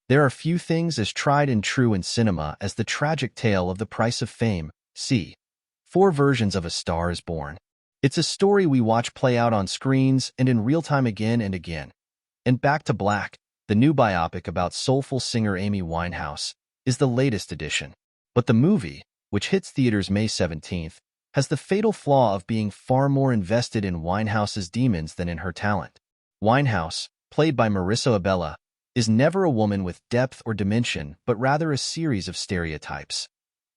There are few things as tried and true in cinema as the tragic tale of the price of fame. See, 4 versions of A Star is Born. It's a story we watch play out on screens and in real time again and again. And Back to Black, the new biopic about soulful singer Amy Winehouse, is the latest edition. But the movie, which hits theaters May 17th, has the fatal flaw of being far more invested in Winehouse's demons than in her talent. Winehouse, played by Marissa Abela, is never a woman with depth or dimension, but rather a series of stereotypes.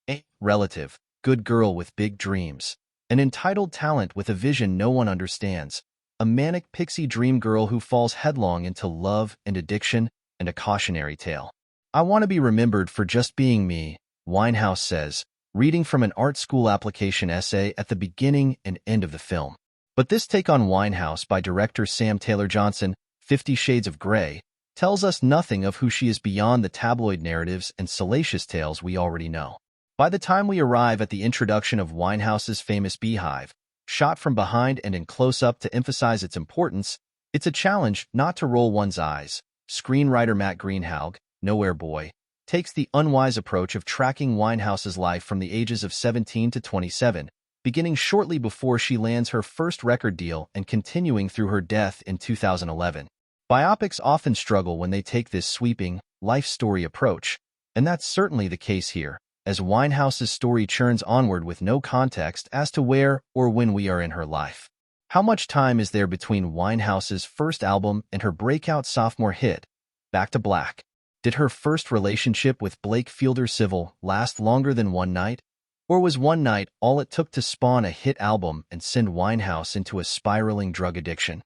A relative, good girl with big dreams, an entitled talent with a vision no one understands, a manic pixie dream girl who falls headlong into love and addiction, and a cautionary tale. I want to be remembered for just being me, Winehouse says, reading from an art school application essay at the beginning and end of the film. But this take on Winehouse by director Sam Taylor Johnson, 50 Shades of Grey, tells us nothing of who she is beyond the tabloid narratives and salacious tales we already know. By the time we arrive at the introduction of Winehouse's famous beehive, shot from behind and in close-up to emphasize its importance, it's a challenge not to roll one's eyes. Screenwriter Matt Greenhalgh, Nowhere Boy, takes the unwise approach of tracking Winehouse's life from the ages of 17 to 27, beginning shortly before she lands her first record deal and continuing through her death in 2011. Biopics often struggle when they take this sweeping, life story approach, and that's certainly the case here, as Winehouse's story churns onward with no context as to where or when we are in her life. How much time is there between Winehouse's first album and her breakout sophomore hit, Back to Black? Did her first relationship with Blake Fielder Civil last longer than one night? Or was one night all it took to spawn a hit album and send Winehouse into a spiraling drug addiction?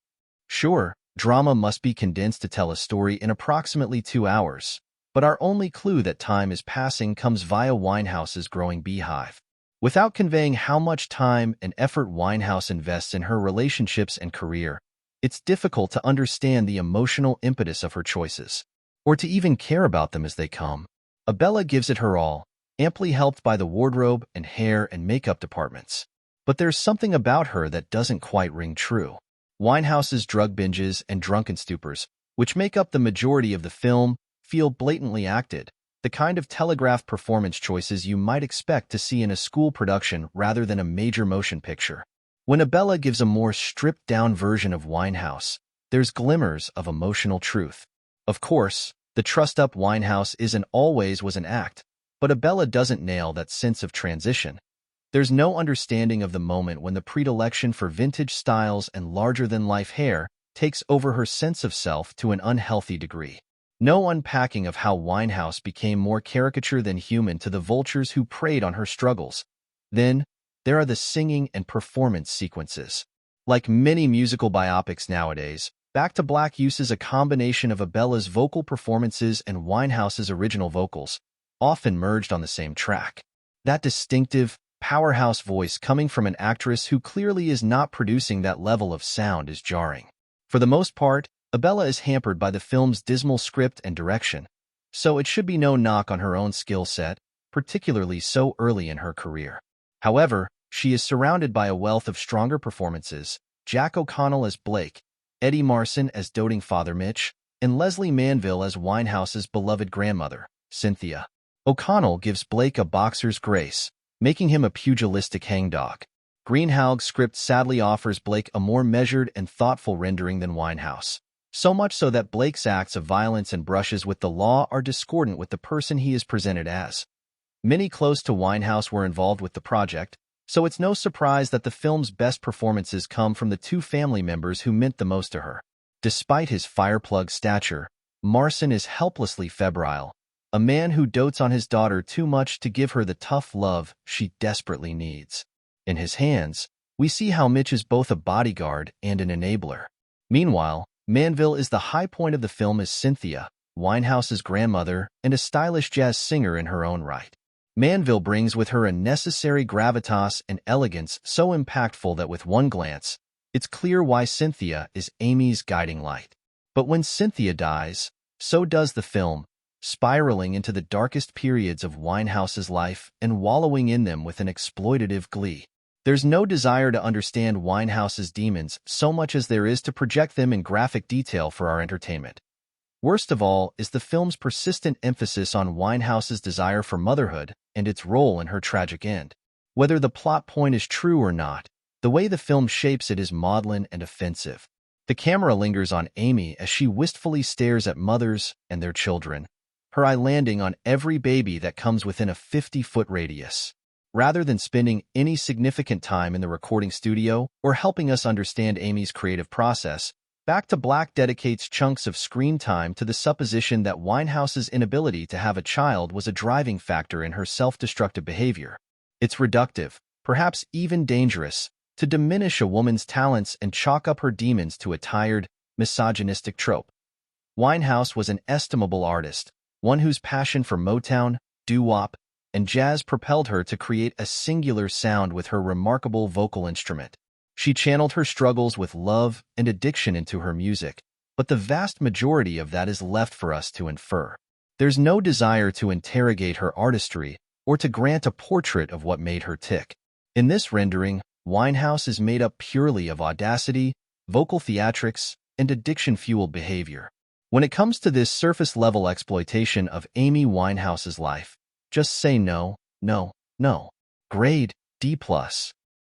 Sure, drama must be condensed to tell a story in approximately 2 hours, but our only clue that time is passing comes via Winehouse's growing beehive. Without conveying how much time and effort Winehouse invests in her relationships and career, it's difficult to understand the emotional impetus of her choices, or to even care about them as they come. Abela gives it her all, amply helped by the wardrobe and hair and makeup departments. But there's something about her that doesn't quite ring true. Winehouse's drug binges and drunken stupors, which make up the majority of the film, feel blatantly acted, the kind of telegraphed performance choices you might expect to see in a school production rather than a major motion picture. When Abela gives a more stripped-down version of Winehouse, there's glimmers of emotional truth. Of course, the trussed-up Winehouse isn't always was an act, but Abela doesn't nail that sense of transition. There's no understanding of the moment when the predilection for vintage styles and larger-than-life hair takes over her sense of self to an unhealthy degree. No unpacking of how Winehouse became more caricature than human to the vultures who preyed on her struggles. Then, there are the singing and performance sequences. Like many musical biopics nowadays, Back to Black uses a combination of Abela's vocal performances and Winehouse's original vocals, often merged on the same track. That distinctive, powerhouse voice coming from an actress who clearly is not producing that level of sound is jarring. For the most part, Abela is hampered by the film's dismal script and direction, so it should be no knock on her own skill set, particularly so early in her career. However, she is surrounded by a wealth of stronger performances: Jack O'Connell as Blake, Eddie Marsan as doting father Mitch, and Leslie Manville as Winehouse's beloved grandmother, Cynthia. O'Connell gives Blake a boxer's grace, making him a pugilistic hangdog. Greenhalgh's script sadly offers Blake a more measured and thoughtful rendering than Winehouse, so much so that Blake's acts of violence and brushes with the law are discordant with the person he is presented as. Many close to Winehouse were involved with the project, so it's no surprise that the film's best performances come from the 2 family members who meant the most to her. Despite his fireplug stature, Marsan is helplessly febrile, a man who dotes on his daughter too much to give her the tough love she desperately needs. In his hands, we see how Mitch is both a bodyguard and an enabler. Meanwhile, Manville is the high point of the film as Cynthia, Winehouse's grandmother, and a stylish jazz singer in her own right. Manville brings with her a necessary gravitas and elegance so impactful that with one glance, it's clear why Cynthia is Amy's guiding light. But when Cynthia dies, so does the film, spiraling into the darkest periods of Winehouse's life and wallowing in them with an exploitative glee. There's no desire to understand Winehouse's demons so much as there is to project them in graphic detail for our entertainment. Worst of all is the film's persistent emphasis on Winehouse's desire for motherhood and its role in her tragic end. Whether the plot point is true or not, the way the film shapes it is maudlin and offensive. The camera lingers on Amy as she wistfully stares at mothers and their children, her eye landing on every baby that comes within a 50-foot radius. Rather than spending any significant time in the recording studio or helping us understand Amy's creative process, Back to Black dedicates chunks of screen time to the supposition that Winehouse's inability to have a child was a driving factor in her self-destructive behavior. It's reductive, perhaps even dangerous, to diminish a woman's talents and chalk up her demons to a tired, misogynistic trope. Winehouse was an estimable artist, one whose passion for Motown, doo-wop, and jazz propelled her to create a singular sound with her remarkable vocal instrument. She channeled her struggles with love and addiction into her music, but the vast majority of that is left for us to infer. There's no desire to interrogate her artistry or to grant a portrait of what made her tick. In this rendering, Winehouse is made up purely of audacity, vocal theatrics, and addiction-fueled behavior. When it comes to this surface-level exploitation of Amy Winehouse's life, just say no, no, no. Grade D+.